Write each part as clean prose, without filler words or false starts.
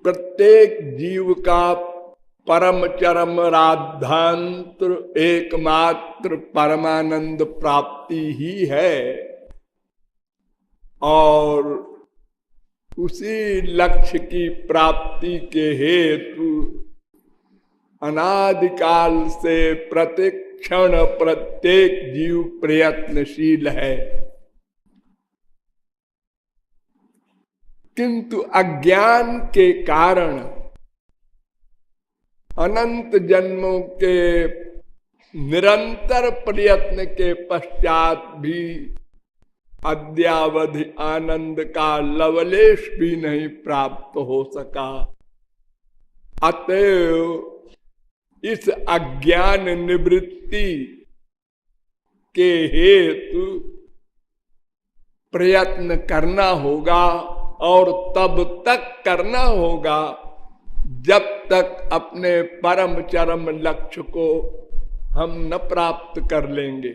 प्रत्येक जीव का परम चरम राधांत एकमात्र परमानंद प्राप्ति ही है और उसी लक्ष्य की प्राप्ति के हेतु अनादिकाल से प्रतिक्षण प्रत्येक जीव प्रयत्नशील है। किंतु अज्ञान के कारण अनंत जन्मों के निरंतर प्रयत्न के पश्चात भी अद्यावधि आनंद का लवलेश भी नहीं प्राप्त हो सका। अतएव इस अज्ञान निवृत्ति के हेतु प्रयत्न करना होगा और तब तक करना होगा जब तक अपने परम चरम लक्ष्य को हम न प्राप्त कर लेंगे।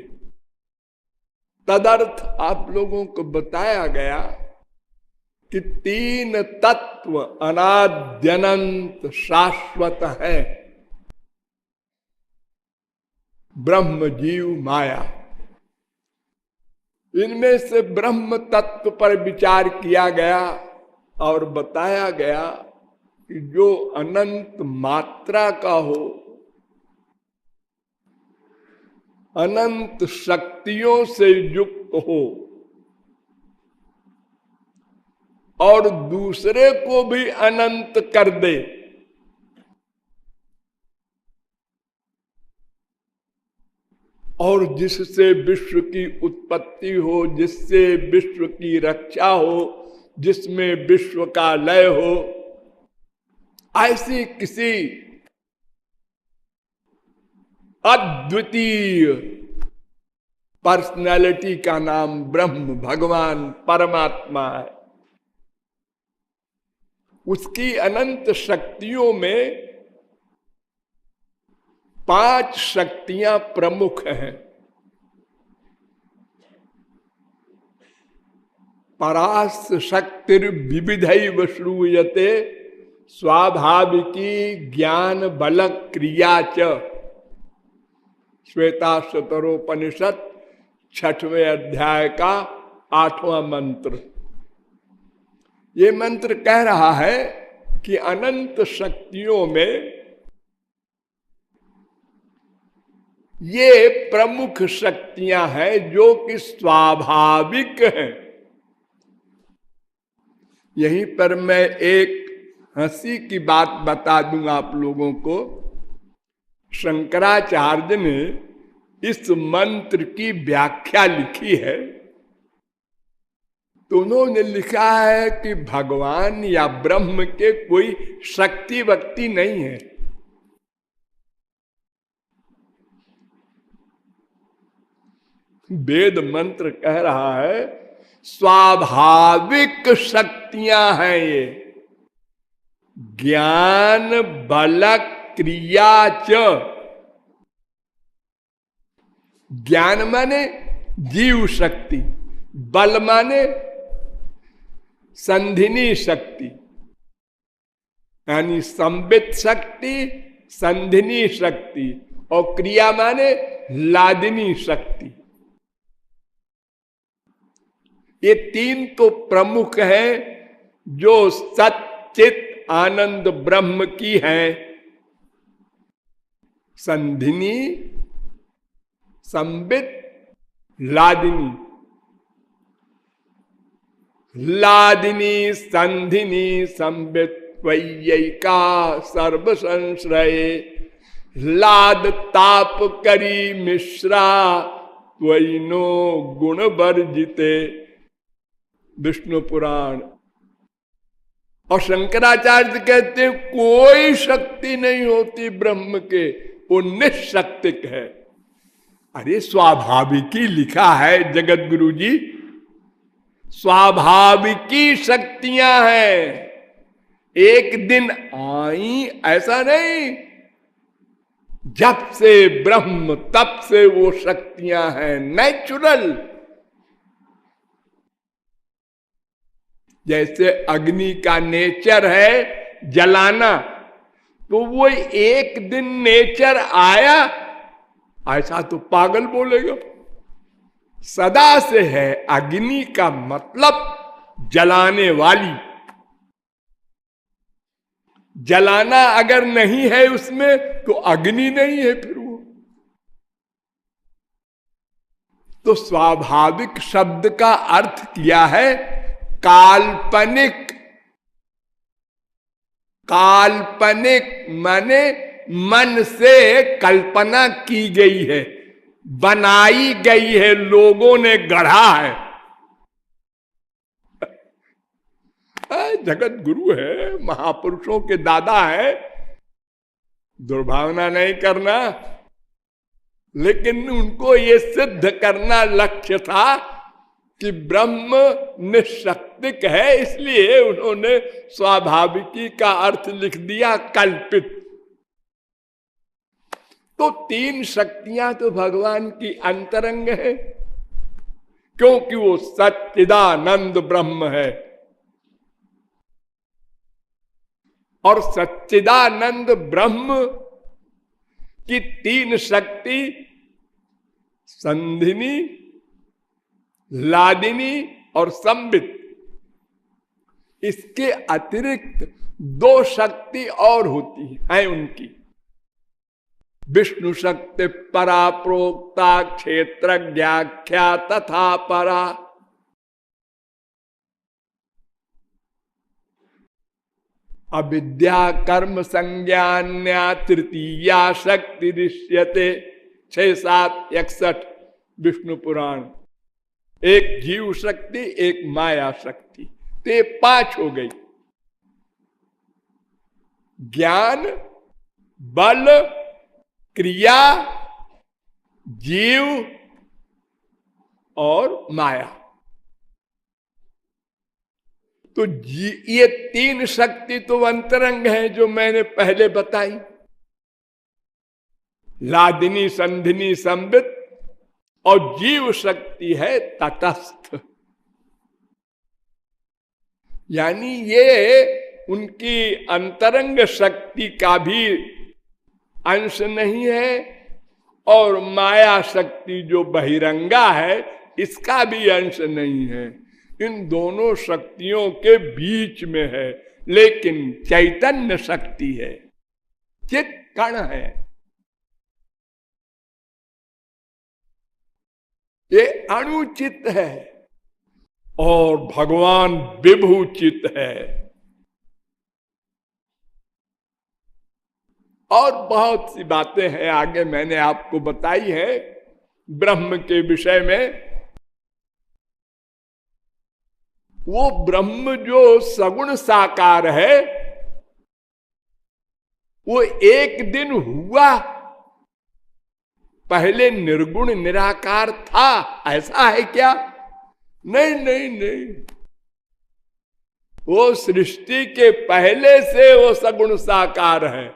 तदर्थ आप लोगों को बताया गया कि तीन तत्व अनाद्यनंत शाश्वत है, ब्रह्म जीव माया। इनमें से ब्रह्म तत्व पर विचार किया गया और बताया गया कि जो अनंत मात्रा का हो, अनंत शक्तियों से युक्त हो और दूसरे को भी अनंत कर दे, और जिससे विश्व की उत्पत्ति हो, जिससे विश्व की रक्षा हो, जिसमें विश्व का लय हो, ऐसी किसी अद्वितीय पर्सनैलिटी का नाम ब्रह्म भगवान परमात्मा है। उसकी अनंत शक्तियों में 5 शक्तियां प्रमुख हैं। परास शक्तिर विविधैव श्रूयते स्वाभाविकी ज्ञान बल क्रिया च। श्वेताश्वतरोपनिषद 6वें अध्याय का 8वां मंत्र। ये मंत्र कह रहा है कि अनंत शक्तियों में ये प्रमुख शक्तियां हैं जो कि स्वाभाविक हैं। यहीं पर मैं एक हंसी की बात बता दूं आप लोगों को। शंकराचार्य ने इस मंत्र की व्याख्या लिखी है तो उन्होंने लिखा है कि भगवान या ब्रह्म के कोई शक्ति वक्ति नहीं है। वेद मंत्र कह रहा है स्वाभाविक शक्तियां हैं ये, ज्ञान बल क्रिया च। ज्ञान माने जीव शक्ति, बल माने संधिनी शक्ति, यानी संबित शक्ति, संधिनी शक्ति, और क्रिया माने लादिनी शक्ति। ये 3 तो प्रमुख हैं जो सच्चित आनंद ब्रह्म की हैं। संधिनी, संबित, लादिनी। लादिनी संधिनी संबित वैयिका सर्व संश्रय। लाद ताप करी मिश्रा त्वयिनो गुण वर्जिते। विष्णु पुराण। और शंकराचार्य कहते हैं कोई शक्ति नहीं होती ब्रह्म के, वो निशक्तिक है। अरे स्वाभाविकी लिखा है जगत गुरु जी, स्वाभाविकी शक्तियां हैं। एक दिन आई ऐसा नहीं, जब से ब्रह्म तब से वो शक्तियां हैं, नेचुरल। जैसे अग्नि का नेचर है जलाना, तो वो एक दिन नेचर आया ऐसा तो पागल बोलेगा। सदा से है अग्नि का मतलब जलाने वाली। जलाना अगर नहीं है उसमें तो अग्नि नहीं है फिर वो। तो स्वाभाविक शब्द का अर्थ किया है काल्पनिक। काल्पनिक माने मन से कल्पना की गई है, बनाई गई है, लोगों ने गढ़ा है। जगत गुरु है, महापुरुषों के दादा है, दुर्भावना नहीं करना। लेकिन उनको ये सिद्ध करना लक्ष्य था कि ब्रह्म निशक्तिक है, इसलिए उन्होंने स्वाभाविकी का अर्थ लिख दिया कल्पित। तो तीन शक्तियां तो भगवान की अंतरंग है, क्योंकि वो सच्चिदानंद ब्रह्म है। और सच्चिदानंद ब्रह्म की तीन शक्ति संधिनी, लादिनी और संबित, इसके अतिरिक्त दो शक्ति और होती है उनकी। विष्णु शक्ति परा प्रोक्ता क्षेत्रज्ञाख्या तथा परा। अविद्या कर्म संज्ञान्या तृतीया शक्ति दृश्यते। 6-7-61 विष्णु पुराण। एक जीव शक्ति, एक माया शक्ति, तो ये 5 हो गई। ज्ञान, बल, क्रिया, जीव और माया। तो ये तीन शक्ति तो अंतरंग है जो मैंने पहले बताई, लादिनी, संधिनी, संबित। और जीव शक्ति है तटस्थ, यानी ये उनकी अंतरंग शक्ति का भी अंश नहीं है, और माया शक्ति जो बहिरंगा है इसका भी अंश नहीं है। इन दोनों शक्तियों के बीच में है, लेकिन चैतन्य शक्ति है, चित कण है। ये अणुचित है और भगवान विभूचित है। और बहुत सी बातें हैं आगे मैंने आपको बताई है ब्रह्म के विषय में। वो ब्रह्म जो सगुण साकार है, वो एक दिन हुआ, पहले निर्गुण निराकार था, ऐसा है क्या? नहीं नहीं नहीं, वो सृष्टि के पहले से वो सगुण साकार है।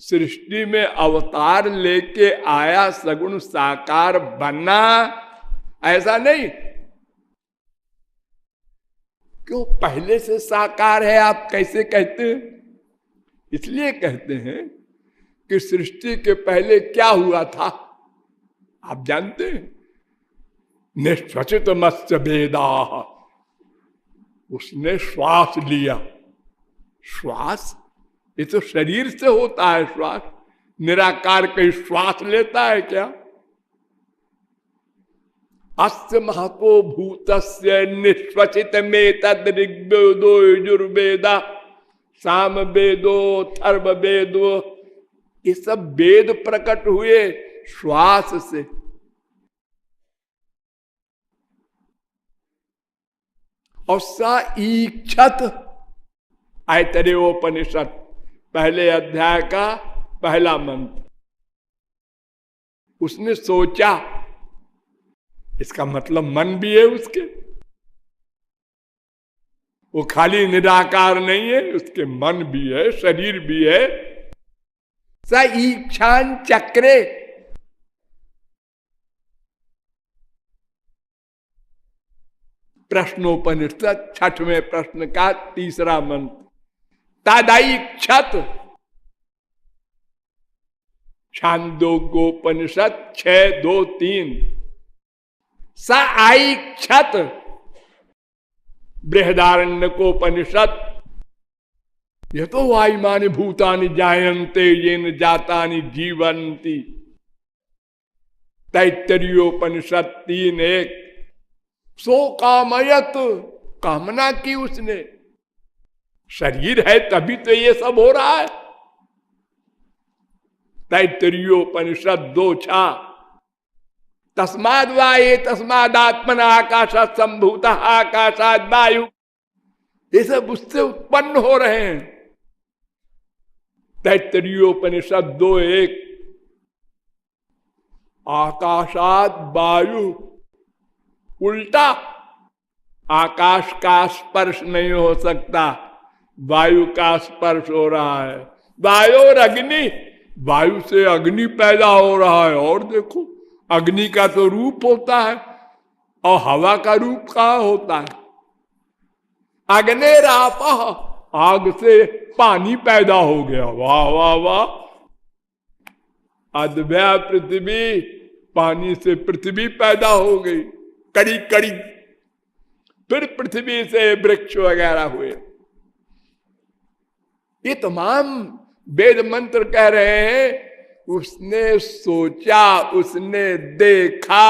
सृष्टि में अवतार लेके आया, सगुण साकार बना, ऐसा नहीं। क्यों पहले से साकार है आप कैसे कहते हैं? इसलिए कहते हैं कि सृष्टि के पहले क्या हुआ था आप जानते हैं? निश्वसित मत्स्य वेदा, उसने श्वास लिया। श्वास ये तो शरीर से होता है श्वास, निराकार कहीं श्वास लेता है क्या? अस्य महतो भूतस्य निश्वसित में तद ऋग्वेदो यजुर्वेदा साम वेदो अथर्व वेदो, ये सब वेद प्रकट हुए श्वास से। और सा इच्छत, ऐतरेयोपनिषद पहले अध्याय का पहला मंत्र, उसने सोचा, इसका मतलब मन भी है उसके, वो खाली निराकार नहीं है, उसके मन भी है, शरीर भी है। स इच्छान चक्रे, प्रश्नोपनिषद 6वें प्रश्न का तीसरा मंत्र। तदैक्षत, छांदोग्योपनिषद 6:2-3। स ऐक्षत, बृहदारण्यकोपनिषद। ये तो वायुमानि भूतानि जायन्ते येन जातानि जीवन्ति, तैत्तरीयोपनिषद 3:1। सो कामयत, कामना की उसने, शरीर है तभी तो ये सब हो रहा है। तैत्तरीयोपनिषद 2:6। तस्माद् वा ये तस्मादात्मन आकाशात् संभूतः आकाशात् वायु, ये सब उससे उत्पन्न हो रहे हैं। तैत्तरीयोपनिषद 2:1। आकाशात् वायु, उल्टा, आकाश का स्पर्श नहीं हो सकता, वायु का स्पर्श हो रहा है। वायु और अग्नि, वायु से अग्नि पैदा हो रहा है। और देखो, अग्नि का तो रूप होता है और हवा का रूप कहाँ होता है। अग्निरापः, आग से पानी पैदा हो गया। वाह वाह वाह। अद्भुत पृथ्वी, पानी से पृथ्वी पैदा हो गई, कड़ी कड़ी। फिर पृथ्वी से वृक्ष वगैरह हुए। ये तमाम वेद मंत्र कह रहे हैं उसने सोचा, उसने देखा,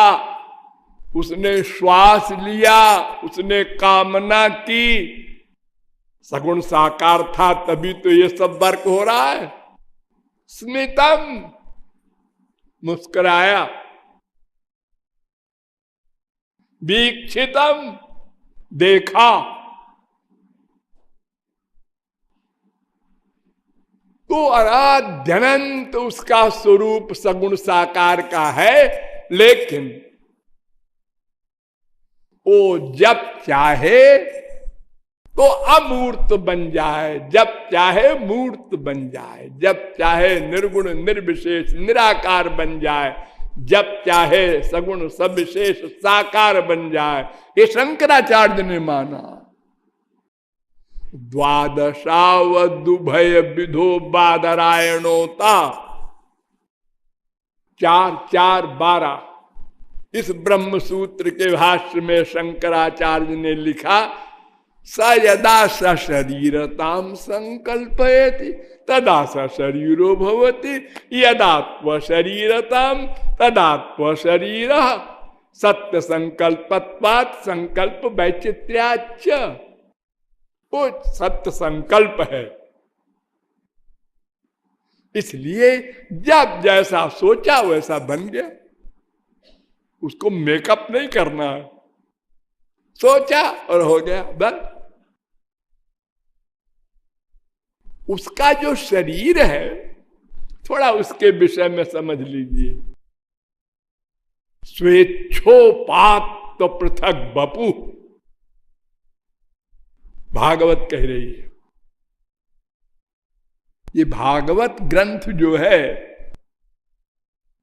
उसने श्वास लिया, उसने कामना की। सगुण साकार था तभी तो ये सब वर्क हो रहा है। स्मितम, मुस्कुराया। वीक्षितम, देखा। तो अनाद्यनंत उसका स्वरूप सगुण साकार का है, लेकिन वो जब चाहे तो अमूर्त बन जाए, जब चाहे मूर्त बन जाए, जब चाहे निर्गुण निर्विशेष निराकार बन जाए, जब चाहे सगुण सविशेष साकार बन जाए। ये शंकराचार्य ने माना। द्वादशावदुभय विधो बादरायणोता, 4:4-12। इस ब्रह्म सूत्र के भाष्य में शंकराचार्य ने लिखा, स यदा सशरीरताम संकल्पयति तदा सशरीरो भवति, यदा शरीरताम तदा शरीरः, सत्य संकल्पत्वात् संकल्प वैचित्र्याच्च। वो सत्य संकल्प है, इसलिए जब जैसा सोचा वैसा बन गया। उसको मेकअप नहीं करना है, सोचा और हो गया बस। उसका जो शरीर है, थोड़ा उसके विषय में समझ लीजिए। स्वेच्छोपात तो पृथक बपु, भागवत कह रही है। ये भागवत ग्रंथ जो है,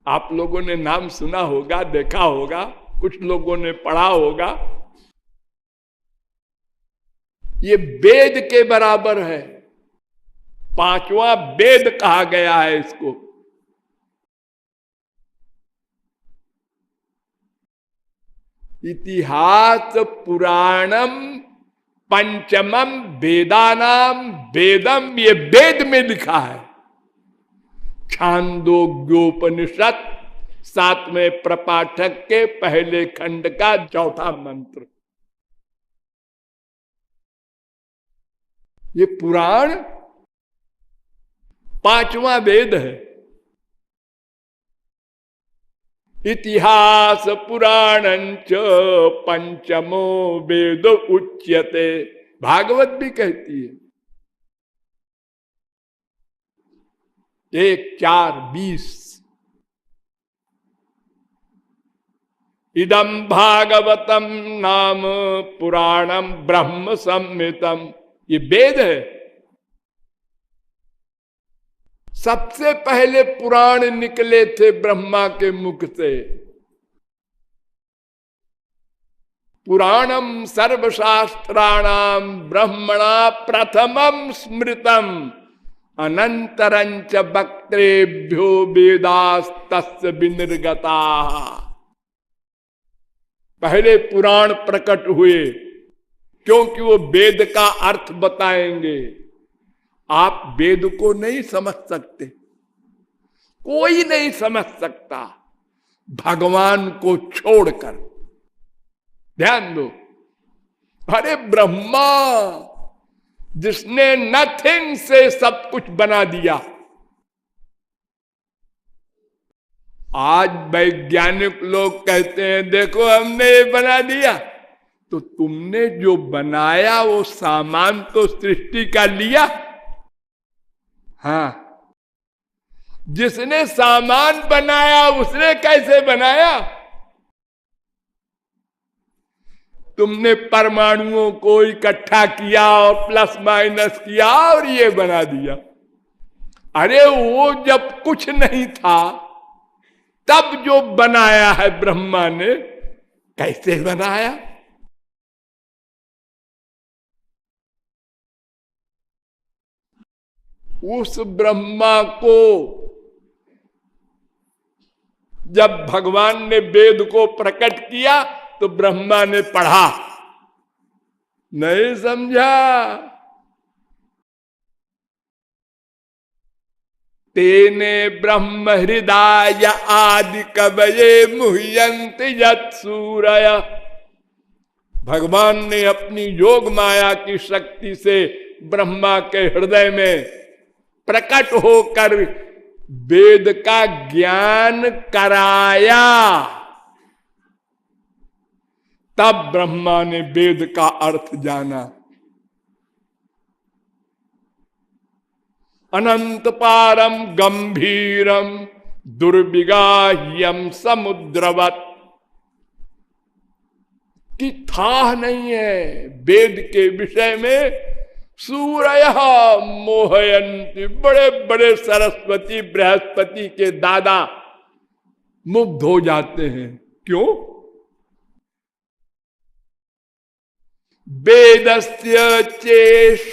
आप लोगों ने नाम सुना होगा, देखा होगा, कुछ लोगों ने पढ़ा होगा। ये वेद के बराबर है, 5वां वेद कहा गया है इसको। इतिहास पुराणम पंचमम वेदानाम वेदम, ये वेद में लिखा है। छांदोग्योपनिषद 7वें प्रपाठक के पहले खंड का 4था मंत्र। ये पुराण 5वां वेद है। इतिहास पुराणंच पंचमो वेद उच्यते, भागवत भी कहती है। 1:4-20। इदम भागवतम नाम पुराणम ब्रह्म संहितम, ये वेद है। सबसे पहले पुराण निकले थे ब्रह्मा के मुख से। पुराणम सर्वशास्त्राणाम ब्रह्मणा प्रथमम स्मृतम अनंतरंच वक्त्रेभ्यो वेदास्तस्य विनिर्गता। पहले पुराण प्रकट हुए क्योंकि वो वेद का अर्थ बताएंगे। आप वेद को नहीं समझ सकते, कोई नहीं समझ सकता भगवान को छोड़कर। ध्यान दो, अरे ब्रह्मा जिसने नथिंग से सब कुछ बना दिया। आज वैज्ञानिक लोग कहते हैं देखो हमने ये बना दिया, तो तुमने जो बनाया वो सामान तो सृष्टि का लिया। हाँ, जिसने सामान बनाया उसने कैसे बनाया? तुमने परमाणुओं को इकट्ठा किया और प्लस माइनस किया और ये बना दिया। अरे वो जब कुछ नहीं था तब जो बनाया है ब्रह्मा ने, कैसे बनाया? उस ब्रह्मा को जब भगवान ने वेद को प्रकट किया तो ब्रह्मा ने पढ़ा, नहीं समझा। तेने ब्रह्म हृदय आदि कवये मुह्यंत यत् सूरय। भगवान ने अपनी योग माया की शक्ति से ब्रह्मा के हृदय में प्रकट होकर वेद का ज्ञान कराया। तब ब्रह्मा ने वेद का अर्थ जाना। अनंत पारम गंभीरम दुर्विगाह्यम समुद्रवत, कि था नहीं है वेद के विषय में। सूर्य मोहयंती, बड़े बड़े सरस्वती बृहस्पति के दादा मुग्ध हो जाते हैं। क्यों? वेदस्य चेश्वरात्मत्वात्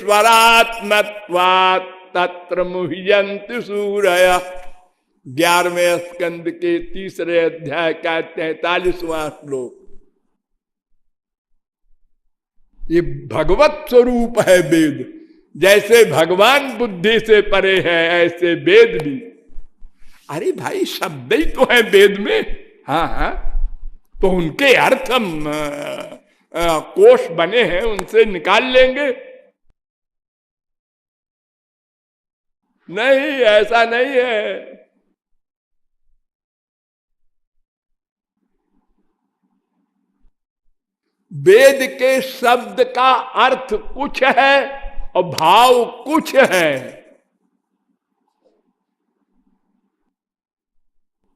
तत्र मुह्यन्ति सूरय। 11वें स्कंद के 3रे अध्याय का 43वां श्लोक। ये भगवत स्वरूप है वेद। जैसे भगवान बुद्धि से परे है ऐसे वेद भी। अरे भाई शब्द ही तो है वेद में। हाँ हाँ, तो उनके अर्थ हम कोश बने हैं, उनसे निकाल लेंगे? नहीं, ऐसा नहीं है। वेद के शब्द का अर्थ कुछ है और भाव कुछ है।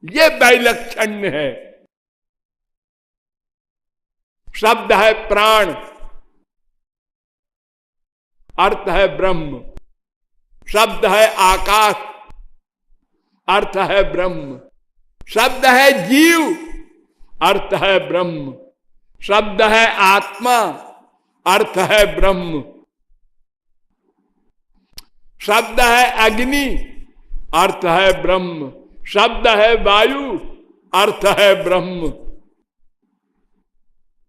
ये वैलक्षण्य है। शब्द है प्राण, अर्थ है ब्रह्म। शब्द है आकाश, अर्थ है ब्रह्म। शब्द है जीव, अर्थ है ब्रह्म। शब्द है आत्मा, अर्थ है ब्रह्म। शब्द है अग्नि, अर्थ है ब्रह्म। शब्द है वायु, अर्थ है ब्रह्म।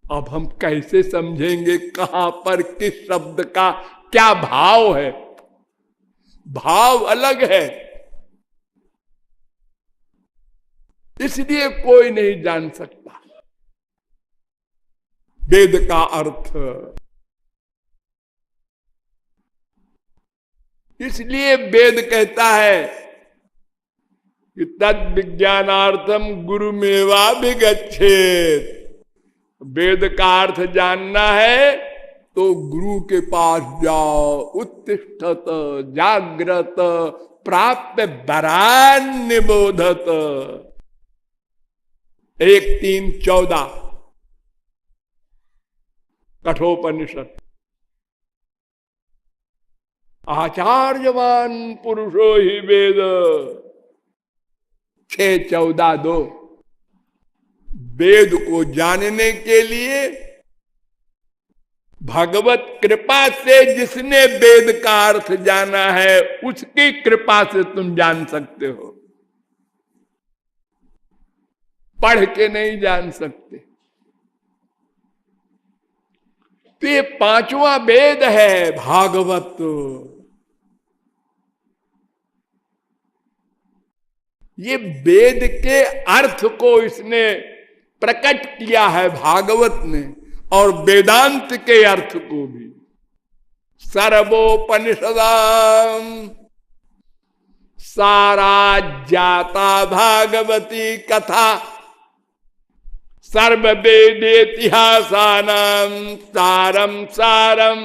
अब हम कैसे समझेंगे कहां पर किस शब्द का क्या भाव है? भाव अलग है, इसलिए कोई नहीं जान सकता वेद का अर्थ। इसलिए वेद कहता है कि तद विज्ञानार्थम गुरुमेवाभिगच्छेत्। वेद का अर्थ जानना है तो गुरु के पास जाओ। उत्तिष्ठत जाग्रत प्राप्य वरान निबोधत। 1:3-14 कठोपनिषद। आचार्यवान पुरुषो ही वेद। 6:14-2। वेद को जानने के लिए भगवत कृपा से जिसने वेद का अर्थ जाना है उसकी कृपा से तुम जान सकते हो, पढ़ के नहीं जान सकते। तो ये पांचवा वेद है भागवत। ये वेद के अर्थ को इसने प्रकट किया है भागवत ने, और वेदांत के अर्थ को भी। सर्वोपनिषदाम सारा जाता भागवती कथा, सर्व वेदेतिहासानाम सारम सारम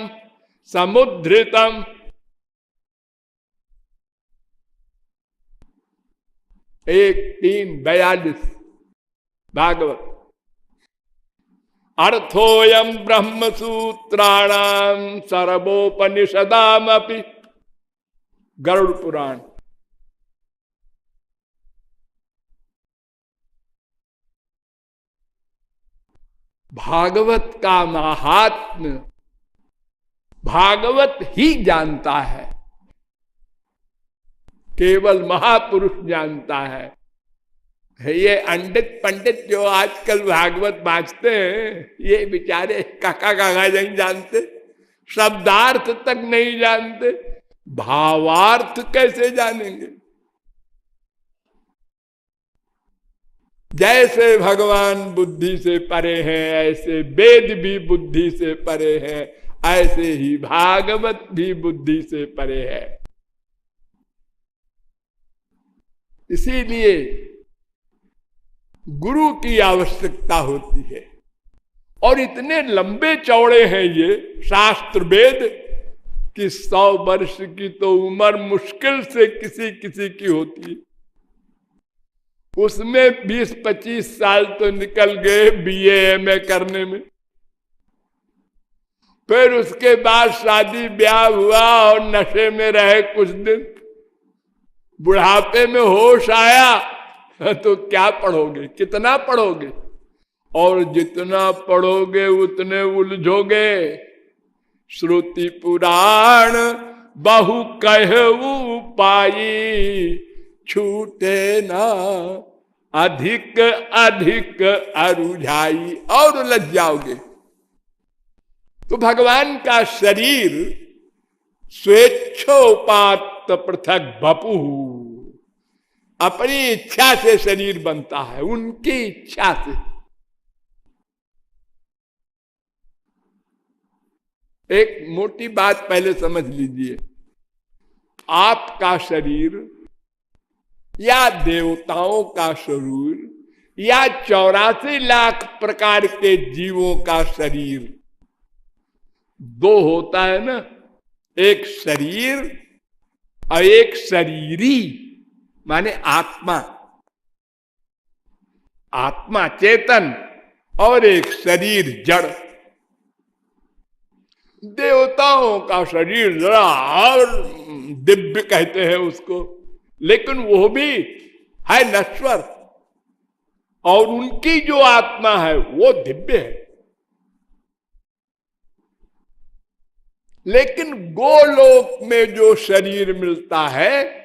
समुद्रितम। 1:3:42 भागवत। अर्थोयम ब्रह्म सूत्राणाम सर्वोपनिषदाम अपि, गरुड़ पुराण। भागवत का महात्म्य भागवत ही जानता है, केवल महापुरुष जानता है। ये अंडित पंडित जो आजकल भागवत बाँचते हैं, ये बेचारे काका काका नहीं जानते, शब्दार्थ तक नहीं जानते, भावार्थ कैसे जानेंगे। जैसे भगवान बुद्धि से परे हैं, ऐसे वेद भी बुद्धि से परे हैं, ऐसे ही भागवत भी बुद्धि से परे है। इसीलिए गुरु की आवश्यकता होती है। और इतने लंबे चौड़े हैं ये शास्त्र वेद कि 100 वर्ष की तो उम्र मुश्किल से किसी किसी की होती है। उसमें 20-25 साल तो निकल गए बीए एमए करने में। फिर उसके बाद शादी ब्याह हुआ और नशे में रहे कुछ दिन, बुढ़ापे में होश आया तो क्या पढ़ोगे, कितना पढ़ोगे, और जितना पढ़ोगे उतने उलझोगे। श्रुति पुराण बहु कहू पाई, छूटे ना अधिक अधिक अरुझाई, और उलझ जाओगे। तो भगवान का शरीर स्वेच्छोपात पृथक बपु, अपनी इच्छा से शरीर बनता है, उनकी इच्छा से। एक मोटी बात पहले समझ लीजिए, आपका शरीर या देवताओं का शरीर या 84 लाख प्रकार के जीवों का शरीर, दो होता है ना, एक शरीर और एक शरीरी, माने आत्मा, आत्मा चेतन, और एक शरीर जड़। देवताओं का शरीर जरा और दिव्य कहते हैं उसको, लेकिन वो भी है नश्वर, और उनकी जो आत्मा है वो दिव्य है। लेकिन गोलोक में जो शरीर मिलता है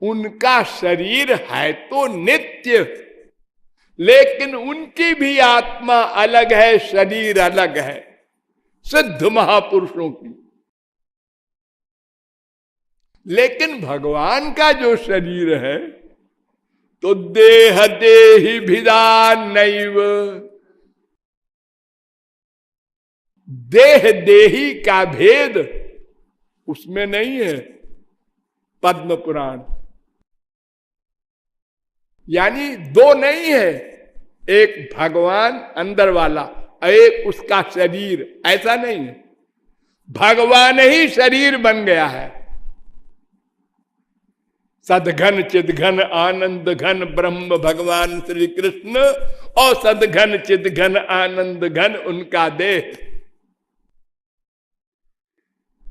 उनका शरीर है तो नित्य, लेकिन उनकी भी आत्मा अलग है, शरीर अलग है, सिद्ध महापुरुषों की। लेकिन भगवान का जो शरीर है तो देह देहि भिदान नैव, देह देही का भेद उसमें नहीं है। पद्म पुराण यानी दो नहीं है, एक भगवान अंदर वाला, एक उसका शरीर, ऐसा नहीं है। भगवान ही शरीर बन गया है। सदघन चिदघन आनंद घन ब्रह्म भगवान श्री कृष्ण, और सदघन चिदघन आनंद घन उनका देह।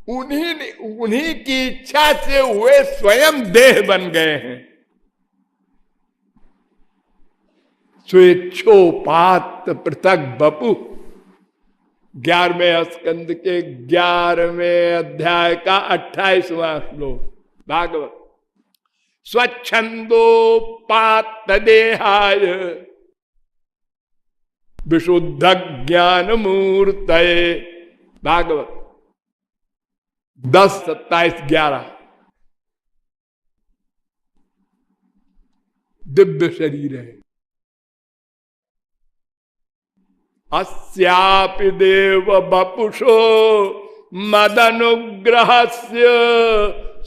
उन्हीं की इच्छा से वे स्वयं देह बन गए हैं। स्वेच्छोपात पृथक बपु, 11वें स्कंद के 11वें अध्याय का 28वां श्लोक भागवत। स्वच्छंदोपात देहाय विशुद्ध ज्ञान मूर्तये भागवत 10:27-11। दिव्य शरीर है। अस्यापि देव बपुषो मदनुग्रहस्य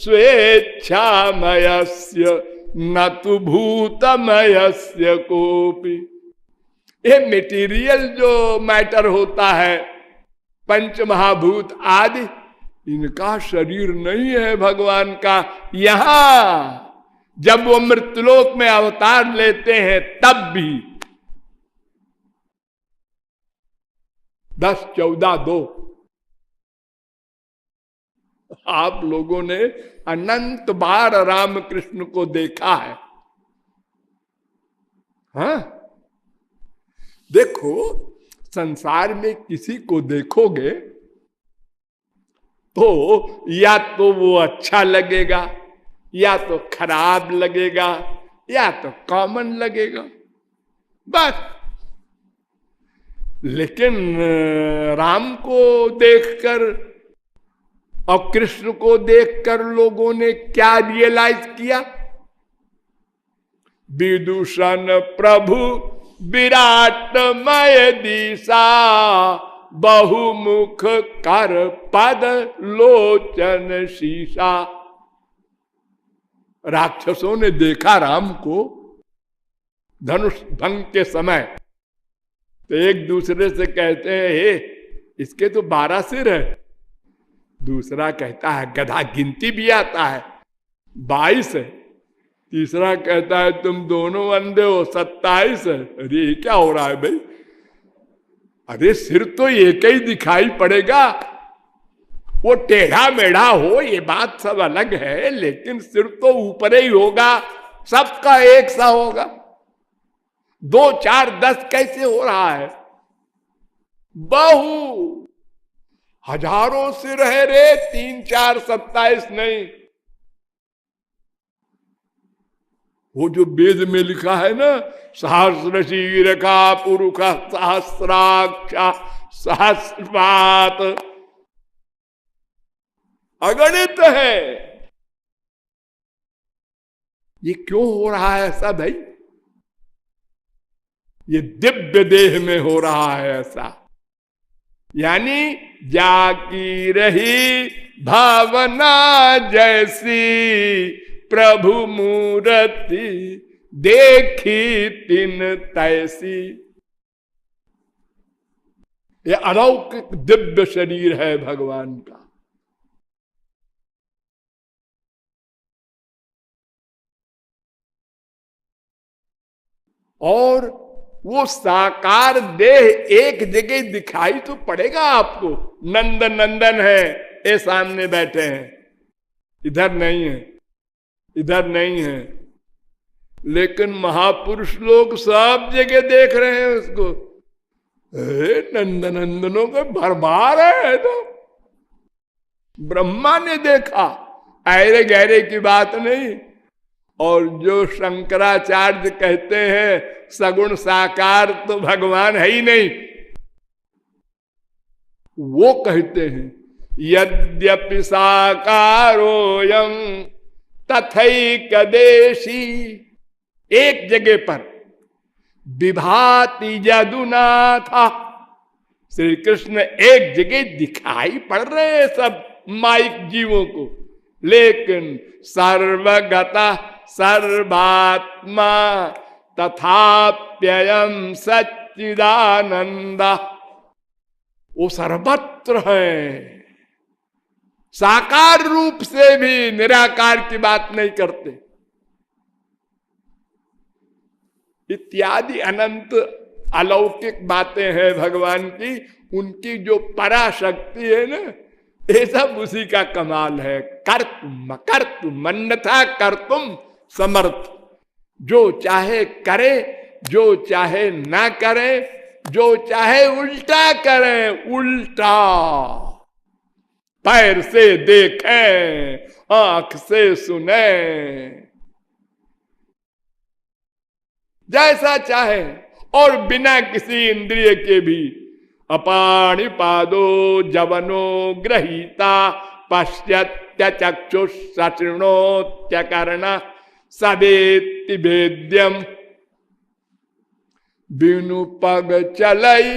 स्वेच्छामयस्य न तु भूतमयस्य कोपि। ये मेटीरियल जो मैटर होता है, पंच महाभूत आदि, इनका शरीर नहीं है भगवान का। यहां जब वो मृत्युलोक में अवतार लेते हैं तब भी 10-14-2 आप लोगों ने अनंत बार रामकृष्ण को देखा है। हाँ, देखो संसार में किसी को देखोगे तो या तो वो अच्छा लगेगा, या तो खराब लगेगा, या तो कॉमन लगेगा, बस। लेकिन राम को देखकर और कृष्ण को देखकर लोगों ने क्या रियलाइज किया? विदूषण प्रभु विराटमय दिशा बहुमुख कर पद लोचन शीशा। राक्षसों ने देखा राम को धनुष भंग के समय, तो एक दूसरे से कहते हैं हे, इसके तो 12 सिर है। दूसरा कहता है गधा गिनती भी आता है 22 है। तीसरा कहता है तुम दोनों अंधे हो 27 है। अरे ये क्या हो रहा है भाई? अरे सिर तो एक ही दिखाई पड़ेगा, वो टेढ़ा मेढ़ा हो ये बात सब अलग है, लेकिन सिर तो ऊपर ही होगा, सबका एक सा होगा। 2, 4, 10 कैसे हो रहा है? बहु हजारों सिर है रे, 3, 4, 27 नहीं। वो जो वेद में लिखा है ना, सहस्र शीर का पुरुष सहस्राक्ष सहस्रपात, अगणित है। ये क्यों हो रहा है ऐसा भाई? ये दिव्य देह में हो रहा है ऐसा। यानी जाकी रही भावना जैसी प्रभु मूर्ति देखी तिन तैसी। ये अलौकिक दिव्य शरीर है भगवान का। और वो साकार देह एक जगह दिखाई तो पड़ेगा आपको। नंदन नंदन है, ये सामने बैठे हैं, इधर नहीं है, इधर नहीं है, लेकिन महापुरुष लोग सब जगह देख रहे हैं उसको। नंदन नंदनों के भरमार है। तो ब्रह्मा ने देखा, ऐरे गहरे की बात नहीं। और जो शंकराचार्य कहते हैं सगुण साकार तो भगवान है ही नहीं, वो कहते हैं यद्यपि साकारोयं तथैकदेशी। एक जगह पर विभाति यदुनाथा, श्री कृष्ण एक जगह दिखाई पड़ रहे हैं सब माइक जीवों को, लेकिन सर्वगता सर्वात्मा तथाप्ययम सच्चिदानंदा, वो सर्वत्र है। साकार रूप से भी निराकार की बात नहीं करते। इत्यादि अनंत अलौकिक बातें हैं भगवान की। उनकी जो पराशक्ति है ना, ये सब उसी का कमाल है। कर्तुम कर्तुम अन्यथा कर्तुम समर्थ। जो चाहे करे, जो चाहे ना करे, जो चाहे उल्टा करें, उल्टा। पैर से देखें, आंख से सुने, जैसा चाहे, और बिना किसी इंद्रिय के भी। अपाणि पादो जवनो ग्रहीता पश्यत्य चक्षुष सशृणोत्य कर्ण सदेति भेद्यम। बिनु पग चलई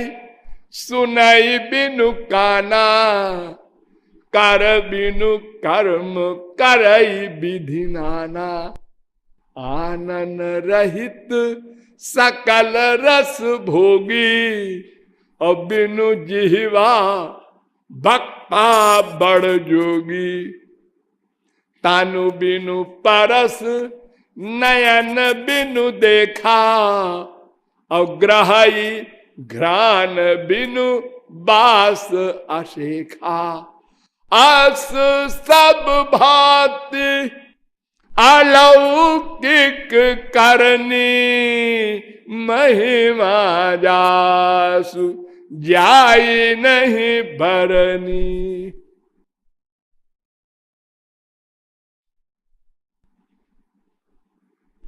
सुनई बिनु काना, कर बिनु कर्म करई विधि नाना। आनन रहित सकल रस भोगी, और बिनु जिह्वा भक्ता बड़ जोगी। तानु बिनु परस नयन बिनु देखा, और ग्रहई घ्राण बिनु बास अशेखा। अस सब भांति अलौकिक करनी, महिमा जासु जाई नहीं भरनी।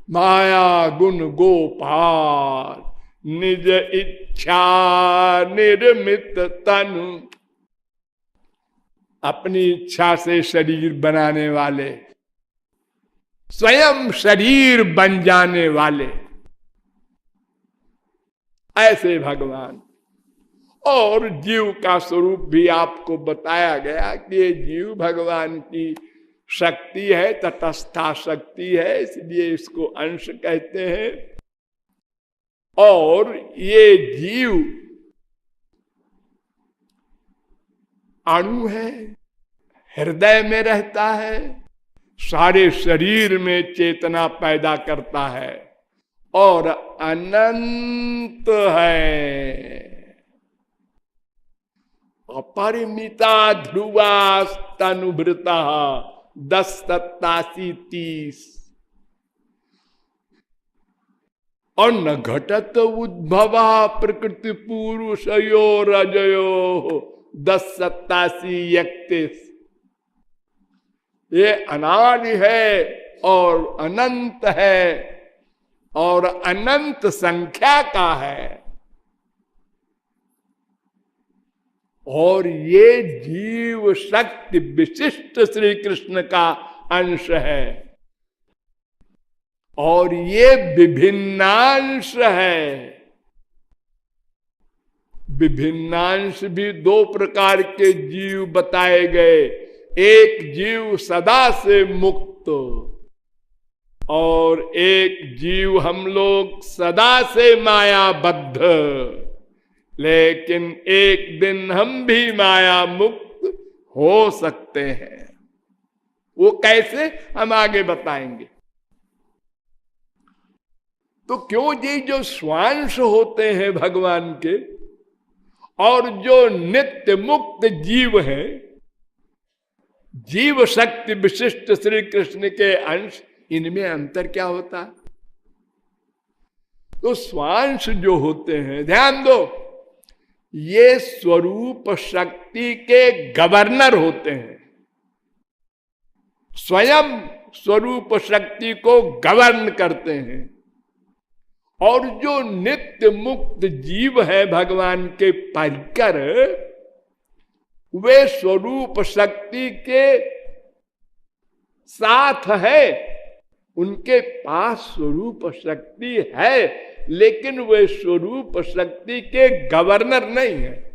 माया गुण गोपाल निज इच्छा निर्मित तनु। अपनी इच्छा से शरीर बनाने वाले, स्वयं शरीर बन जाने वाले, ऐसे भगवान। और जीव का स्वरूप भी आपको बताया गया कि ये जीव भगवान की शक्ति है, तटस्था शक्ति है, इसलिए इसको अंश कहते हैं। और ये जीव अणु है, हृदय में रहता है, सारे शरीर में चेतना पैदा करता है और अनंत है। अपरिमिता ध्रुवा तनुभृता 10 87 30। और न घटत उद्भवा प्रकृति पुरुषयो रजयो 10 87 31। ये अनादि है और अनंत है और अनंत संख्या का है। और ये जीव शक्ति विशिष्ट श्री कृष्ण का अंश है और ये विभिन्नांश है। विभिन्नांश भी 2 प्रकार के जीव बताए गए। एक जीव सदा से मुक्त और एक जीव हम लोग सदा से मायाबद्ध, लेकिन एक दिन हम भी माया मुक्त हो सकते हैं। वो कैसे, हम आगे बताएंगे। तो क्यों जी जो स्वांश होते हैं भगवान के और जो नित्य मुक्त जीव हैं, जीव शक्ति विशिष्ट श्री कृष्ण के अंश, इनमें अंतर क्या होता है? तो स्वांश जो होते हैं, ध्यान दो, ये स्वरूप शक्ति के गवर्नर होते हैं। स्वयं स्वरूप शक्ति को गवर्न करते हैं। और जो नित्य मुक्त जीव है भगवान के परिकर, वे स्वरूप शक्ति के साथ है, उनके पास स्वरूप शक्ति है, लेकिन वे स्वरूप शक्ति के गवर्नर नहीं है।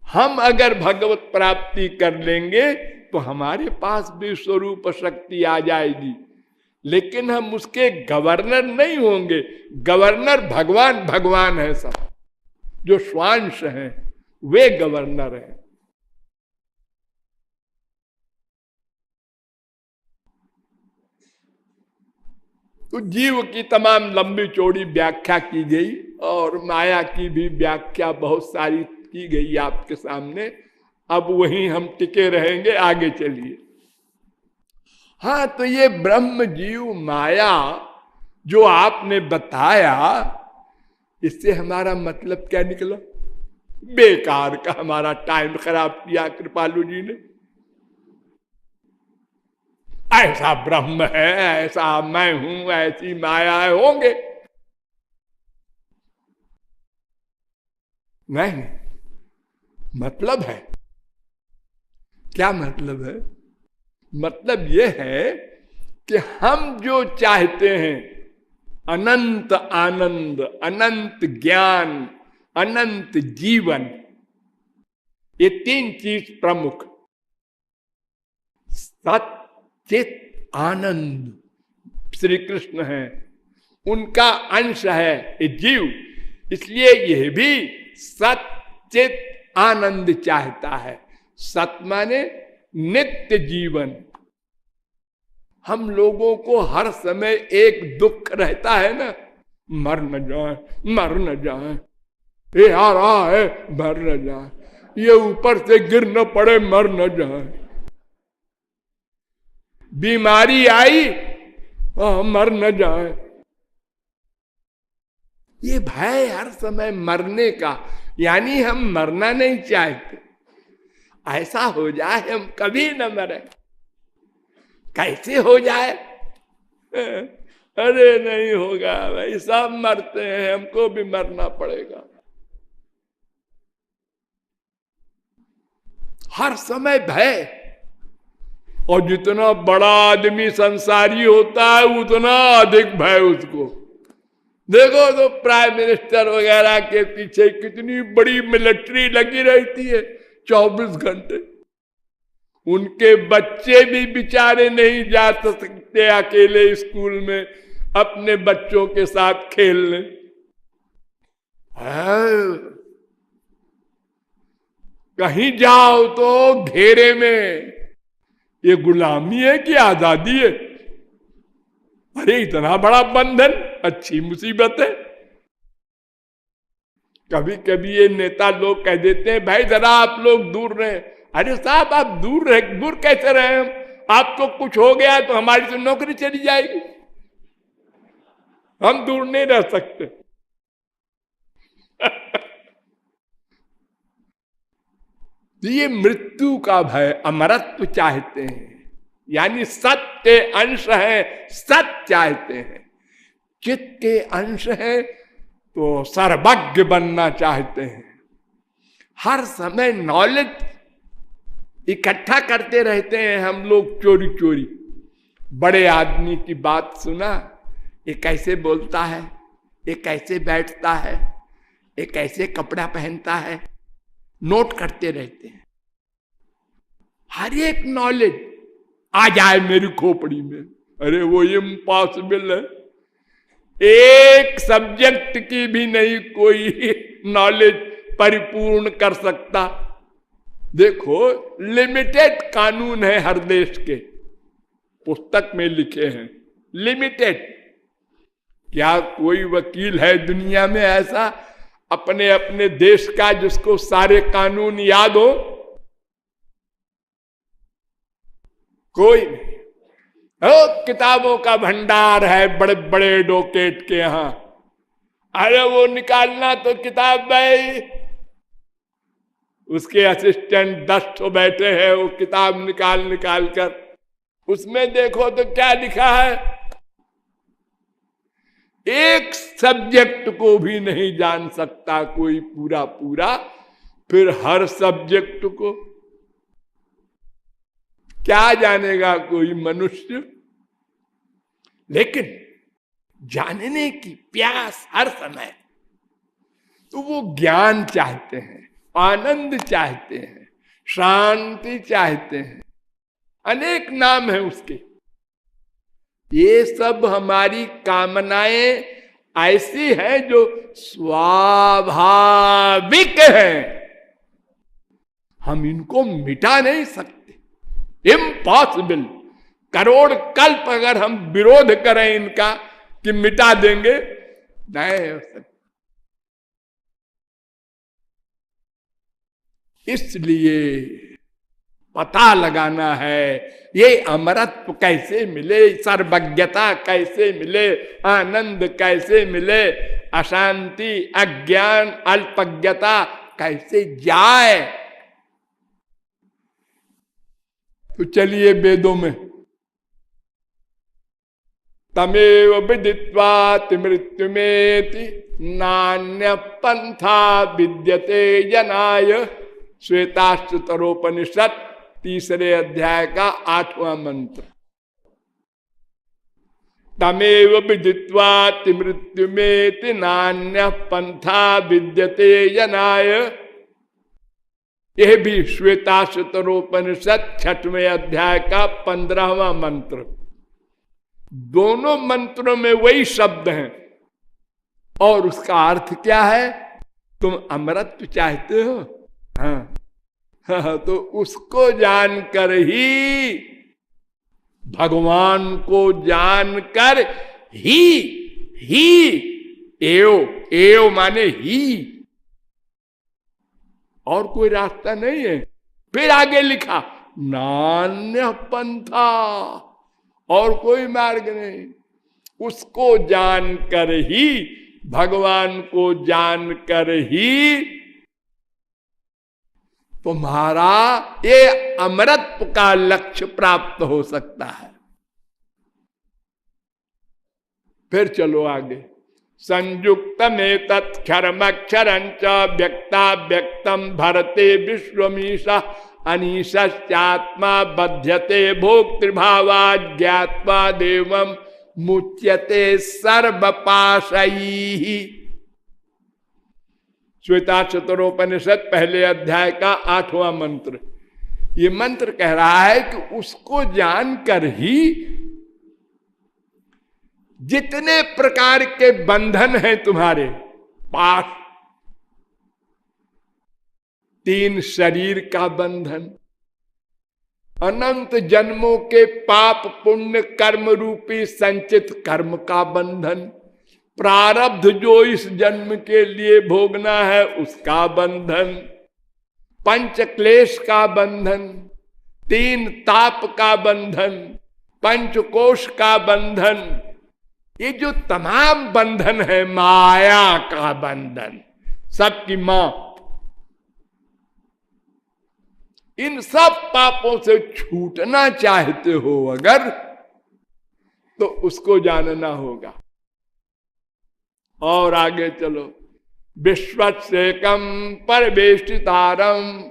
हम अगर भगवत प्राप्ति कर लेंगे तो हमारे पास भी स्वरूप शक्ति आ जाएगी, लेकिन हम उसके गवर्नर नहीं होंगे। गवर्नर भगवान, भगवान है सब। जो स्वांश हैं वे गवर्नर हैं। तो जीव की तमाम लंबी चौड़ी व्याख्या की गई और माया की भी व्याख्या बहुत सारी की गई आपके सामने। अब वहीं हम टिके रहेंगे, आगे चलिए। हाँ, तो ये ब्रह्म जीव माया जो आपने बताया, इससे हमारा मतलब क्या निकला? बेकार का हमारा टाइम खराब किया कृपालु जी ने। ऐसा ब्रह्म है, ऐसा मैं हूं, ऐसी माया होंगे, नहीं। मतलब है क्या? मतलब है, मतलब यह है कि हम जो चाहते हैं, अनंत आनंद, अनंत ज्ञान, अनंत जीवन, ये तीन चीज प्रमुख। सच्चित आनंद श्री कृष्ण है, उनका अंश है ये जीव, इसलिए यह भी सच्चित आनंद चाहता है। सत माने नित्य जीवन। हम लोगों को हर समय एक दुख रहता है ना, मर न जाए, मर न जाए, ये आ रहा है मर न जाए, ये ऊपर से गिर न पड़े मर न जाए, बीमारी आई मर न जाए, ये भय हर समय मरने का। यानी हम मरना नहीं चाहते, ऐसा हो जाए हम कभी न मरे। कैसे हो जाए? अरे नहीं होगा भाई, सब मरते हैं, हमको भी मरना पड़ेगा। हर समय भय। और जितना बड़ा आदमी संसारी होता है उतना अधिक भय उसको। देखो तो प्राइम मिनिस्टर वगैरह के पीछे कितनी बड़ी मिलिट्री लगी रहती है 24 घंटे। उनके बच्चे भी बेचारे नहीं जा सकते अकेले स्कूल में अपने बच्चों के साथ खेलने। कहीं जाओ तो घेरे में। ये गुलामी है कि आजादी है? अरे इतना बड़ा बंधन, अच्छी मुसीबत है। कभी कभी ये नेता लोग कह देते हैं भाई जरा आप लोग दूर रहे। अरे साहब आप दूर कैसे रहे? आपको कुछ हो गया तो हमारी तो नौकरी चली जाएगी, हम दूर नहीं रह सकते। तो ये मृत्यु का भय, अमरत्व चाहते हैं, यानी सत्य अंश है, सत्य चाहते हैं। चित्त के अंश है तो सर्वज्ञ बनना चाहते हैं। हर समय नॉलेज इकट्ठा करते रहते हैं हम लोग चोरी चोरी। बड़े आदमी की बात सुना, ये कैसे बोलता है, ये कैसे बैठता है, ये कैसे कपड़ा पहनता है, नोट करते रहते हैं। हर एक नॉलेज आ जाए मेरी खोपड़ी में, अरे वो इम्पॉसिबल है। एक सब्जेक्ट की भी नहीं कोई नॉलेज परिपूर्ण कर सकता। देखो लिमिटेड कानून है हर देश के, पुस्तक में लिखे हैं लिमिटेड। क्या कोई वकील है दुनिया में ऐसा अपने अपने देश का जिसको सारे कानून याद हो? कोई नहीं। किताबों का भंडार है बड़े बड़े डोकेट के यहां। अरे वो निकालना तो किताब भाई, उसके असिस्टेंट 10 तो बैठे हैं, वो किताब निकाल कर उसमें देखो तो क्या लिखा है। एक सब्जेक्ट को भी नहीं जान सकता कोई पूरा पूरा, फिर हर सब्जेक्ट को क्या जानेगा कोई मनुष्य? लेकिन जानने की प्यास हर समय, तो वो ज्ञान चाहते हैं, आनंद चाहते हैं, शांति चाहते हैं, अनेक नाम है उसके। ये सब हमारी कामनाएं ऐसी हैं जो स्वाभाविक हैं, हम इनको मिटा नहीं सकते, इम्पॉसिबल। करोड़ कल्प अगर हम विरोध करें इनका कि मिटा देंगे, नहीं हो सकता। इसलिए पता लगाना है ये अमरत्व कैसे मिले, सर्वज्ञता कैसे मिले, आनंद कैसे मिले, अशांति, अज्ञान, अल्पज्ञता कैसे जाए। तो चलिए वेदों में तमेव विदित्वाति मृत्युमेति नान्य पंथा विद्यते जनाय, श्वेताश्वतरोपनिषद 3 अध्याय का 8वां मंत्र। तमेव विदित्वाति मृत्युमेति नान्य पंथा विद्यते जनाय, यह भी श्वेताश्वतरोपनिषद 6वें अध्याय का 15वां मंत्र। दोनों मंत्रों में वही शब्द हैं और उसका अर्थ क्या है? तुम अमृत चाहते हो, हाँ, तो उसको जानकर ही, भगवान को जानकर ही एव माने ही, और कोई रास्ता नहीं है। फिर आगे लिखा नान्य पंथा, और कोई मार्ग नहीं। उसको जानकर ही, भगवान को जानकर ही तुम्हारा ये अमरत्व का लक्ष्य प्राप्त हो सकता है। फिर चलो आगे। संयुक्त में तत्क्षरमक्षरंच व्यक्ता व्यक्तम भरते विश्वमीशा अनीशात्मा बध्यते भोक्तृभावा ज्ञात्वा देवम मुच्यते सर्वपाशैः। श्वेताश्वतरोपनिषद 1 अध्याय का 8वां मंत्र। ये मंत्र कह रहा है कि उसको जानकर ही जितने प्रकार के बंधन हैं तुम्हारे पास, 3 शरीर का बंधन, अनंत जन्मों के पाप पुण्य कर्म रूपी संचित कर्म का बंधन, प्रारब्ध जो इस जन्म के लिए भोगना है उसका बंधन, 5 क्लेश का बंधन, 3 ताप का बंधन, 5 कोश का बंधन, ये जो तमाम बंधन है माया का बंधन, सबकी मां, इन सब पापों से छूटना चाहते हो अगर, तो उसको जानना होगा। और आगे चलो। विश्वसेकम परवेष्टितारम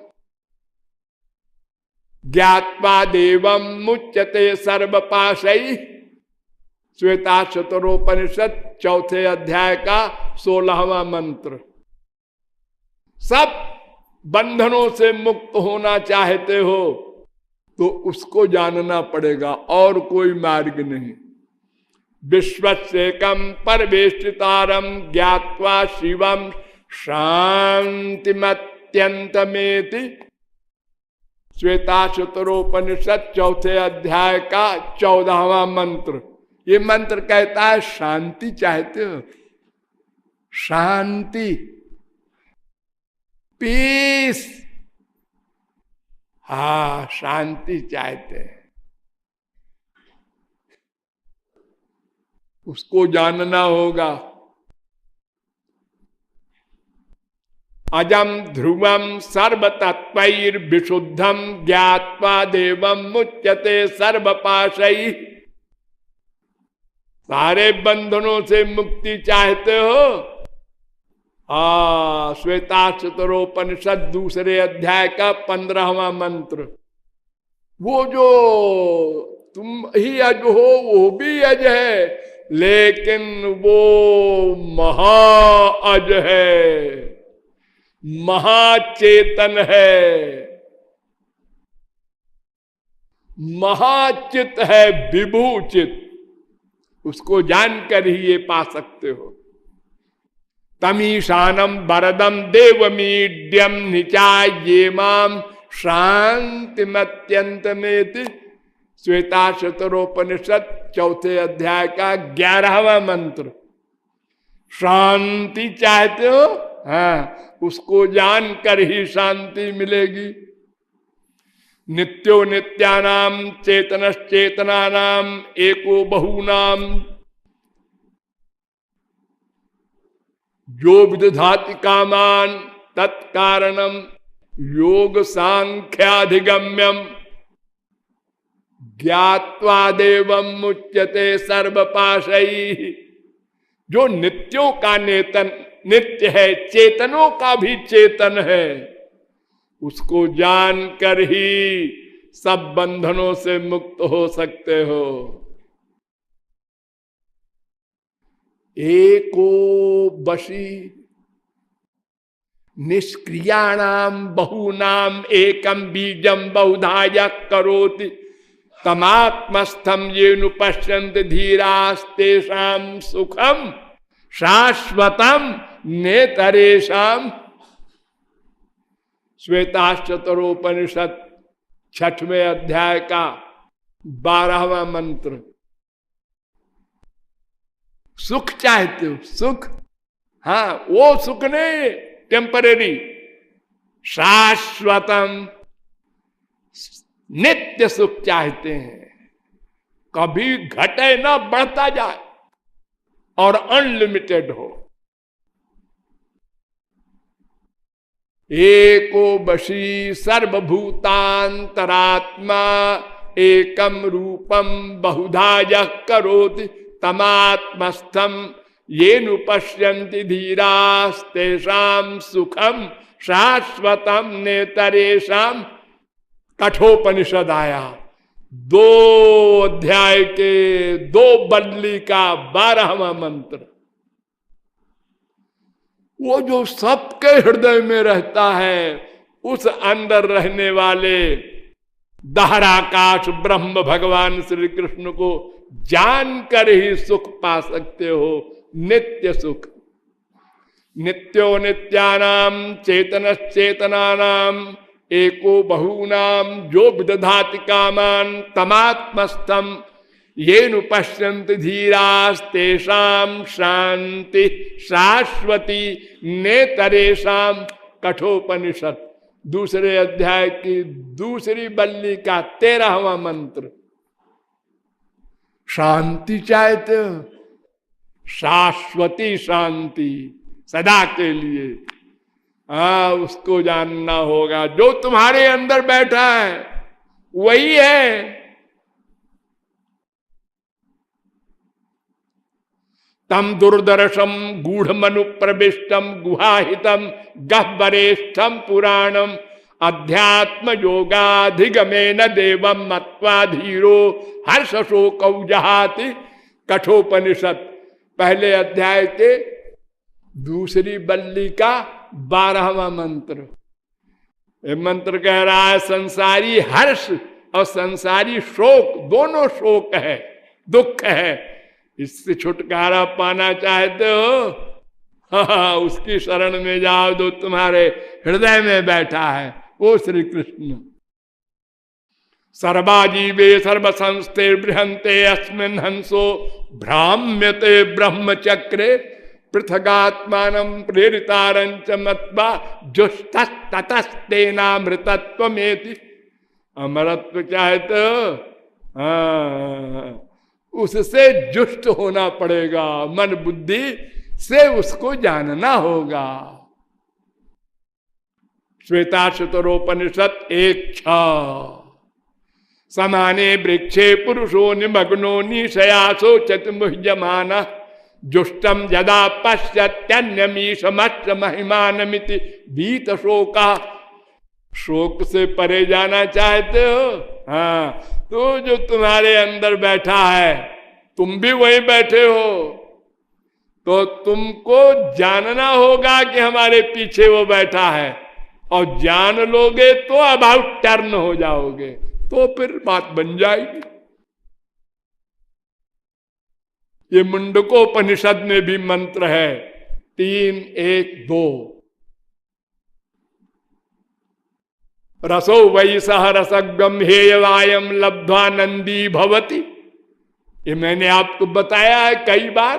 ज्ञात्वा देवम मुच्यते सर्वपाशैः। श्वेताश्वतरोपनिषद 4 अध्याय का 16वां मंत्र। सब बंधनों से मुक्त होना चाहते हो तो उसको जानना पड़ेगा, और कोई मार्ग नहीं। विश्वसेकम परवेष्टितारम ज्ञात्वा शिवम शांतिमत्यंतमेति। श्वेताश्वतरोपनिषद 4 अध्याय का 14वां मंत्र। ये मंत्र कहता है शांति चाहते हो, शांति, पीस, हाँ शांति चाहते हैं, उसको जानना होगा। अजम ध्रुवम सर्वतत्वैर्विशुद्धम ज्ञात्वा देवम मुच्यते सर्वपाशैः। सारे बंधनों से मुक्ति चाहते हो? श्वेताश्वतरोपनिषद 2 अध्याय का 15वां मंत्र। वो जो तुम ही अज हो वो भी अज है, लेकिन वो महाअज है, महाचेतन है, महाचित है, विभूचित। उसको जानकर ही ये पा सकते हो। तमीशानम वरदम देवमीड्यम निचाये माम शांतिमत्यंतमेति। श्वेताश्वतरोपनिषद 4 अध्याय का 11वां मंत्र। शांति चाहते हो? हाँ, उसको जानकर ही शांति मिलेगी। नित्यो नित्यानाम चेतनश्चेतनानाम एको बहूनाम जो विदधाति कामान तत्कारणम योग सांख्याधिगम्यम ज्ञात्वा देवम मुच्यते सर्वपाशई। जो नित्यों का नित्य है, चेतनों का भी चेतन है, उसको जानकर ही सब बंधनों से मुक्त हो सकते हो। एको वशी निष्क्रियाणाम बहुनाम एकम बीजम बहुधा करोति तमात्मस्थम ये नुपश्यन्त धीरास्तेषाम सुखम शाश्वतम नेतरेषाम। श्वेताश्चतरोपनिषद 6वें अध्याय का 12वां मंत्र। सुख चाहते हो? सुख, हाँ, वो सुख नहीं टेम्परेरी, शाश्वतम नित्य सुख चाहते हैं, कभी घटे ना, बढ़ता जाए और अनलिमिटेड हो। एको वशी सर्वभूतांतरात्मा एकम रूपम बहुधा यः करोति तमात्मस्थम येनु पश्यन्ति धीरास्तेषां सुखम शाश्वतम नेतरेषाम। कठोपनिषद आया, 2 अध्याय के 2 बल्ली का 12वां मंत्र। वो जो सबके हृदय में रहता है, उस अंदर रहने वाले दहराकाश ब्रह्म भगवान श्री कृष्ण को जानकर ही सुख पा सकते हो, नित्य सुख। नित्यो नित्यानाम चेतनश्चेतनानाम एको बहूनाम जो विदधाति कामान तमात्मस्थम येनु पश्यन्ति धीरास्तेषां शांति शाश्वती नेतरेषाम। कठोपनिषद 2 अध्याय की 2 बल्ली का 13वां मंत्र। शांति चाहते हो? शाश्वती शांति, सदा के लिए। हाँ, उसको जानना होगा। जो तुम्हारे अंदर बैठा है वही है। तम दुर्दर्शम गूढ़मनु प्रविष्टम गुहाहितम गह्वरेष्ठम पुराणम अध्यात्म योगाधिगमेन देवम मत्वा धीरो हर्ष शोकौ जहाति। कठोपनिषद 1 अध्याय के 2 बल्ली का 12वां मंत्र। ये मंत्र कह रहा है संसारी हर्ष और संसारी शोक, दोनों शोक है, दुख है। इससे छुटकारा पाना चाहते हो? हाँ, उसकी शरण में जाओ जो तुम्हारे हृदय में बैठा है, वो श्री कृष्ण। सर्वाजीवे सर्वसंस्थे बृहंते अस्मिन् हंसो भ्राम्यते ब्रह्मचक्रे पृथगात्मानं प्रेरितारंच मत्वा जुष्टस्ततस्तेनामृतत्वमेति। अमरत्व चाहते हो? हाँ, उससे जुष्ट होना पड़ेगा, मन बुद्धि से उसको जानना होगा। श्वेताश्वतरोपनिषद 1:6। समाने वृक्षे पुरुषो निमग्नो निशयासो चतुर्मुह्यमान जुष्टम यदा पश्यत्यन्यमीशमच्च महिमानमिति भीत शोका। शोक से परे जाना चाहते हो? हाँ, तो जो तुम्हारे अंदर बैठा है, तुम भी वहीं बैठे हो, तो तुमको जानना होगा कि हमारे पीछे वो बैठा है। और जान लोगे तो अबाउट टर्न हो जाओगे, तो फिर बात बन जाएगी। ये मुंडकोपनिषद में भी मंत्र है 3:1-2। रसो वै सह रसगम हेयवायम लब्ध्वा नंदी भवति। ये मैंने आपको बताया है कई बार।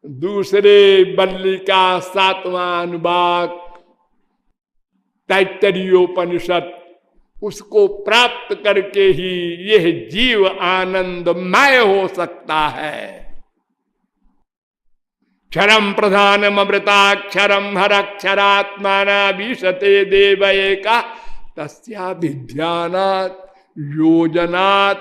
2 बल्ली का 7वां अनुवाक तैत्तरीयोपनिषद उसको प्राप्त करके ही यह जीव आनंदमय हो सकता है। क्षरम प्रधानम अमृताक्षरम हरक्षरात्माना विशते देव एका तस्या विद्यानात् योजनात्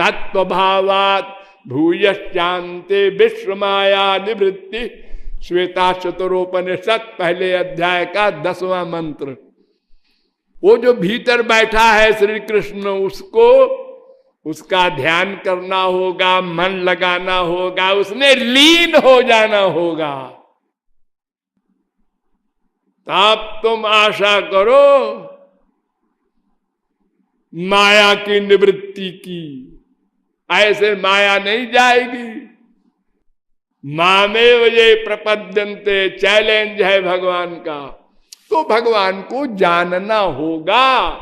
तत्वभावात् भूयश्चान्ते विश्वमाया निवृत्ति। श्वेता चतुरोपनिषद पहले अध्याय का 10वां मंत्र। वो जो भीतर बैठा है श्री कृष्ण, उसको उसका ध्यान करना होगा, मन लगाना होगा, उसमें लीन हो जाना होगा। तब तुम आशा करो माया की निवृत्ति की। ऐसे माया नहीं जाएगी। मामेव ये प्रपद्यन्ते, चैलेंज है भगवान का। तो भगवान को जानना होगा,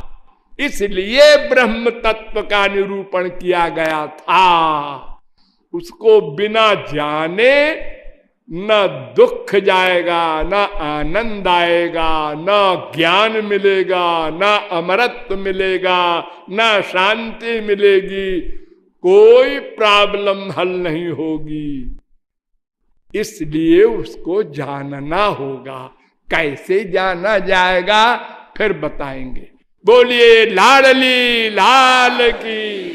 इसलिए ब्रह्म तत्व का निरूपण किया गया था। उसको बिना जाने न दुख जाएगा, न आनंद आएगा, न ज्ञान मिलेगा, न अमरत्व मिलेगा, न शांति मिलेगी, कोई प्रॉब्लम हल नहीं होगी। इसलिए उसको जानना होगा। कैसे जाना जाएगा फिर बताएंगे। बोलिए लाडली लाल की।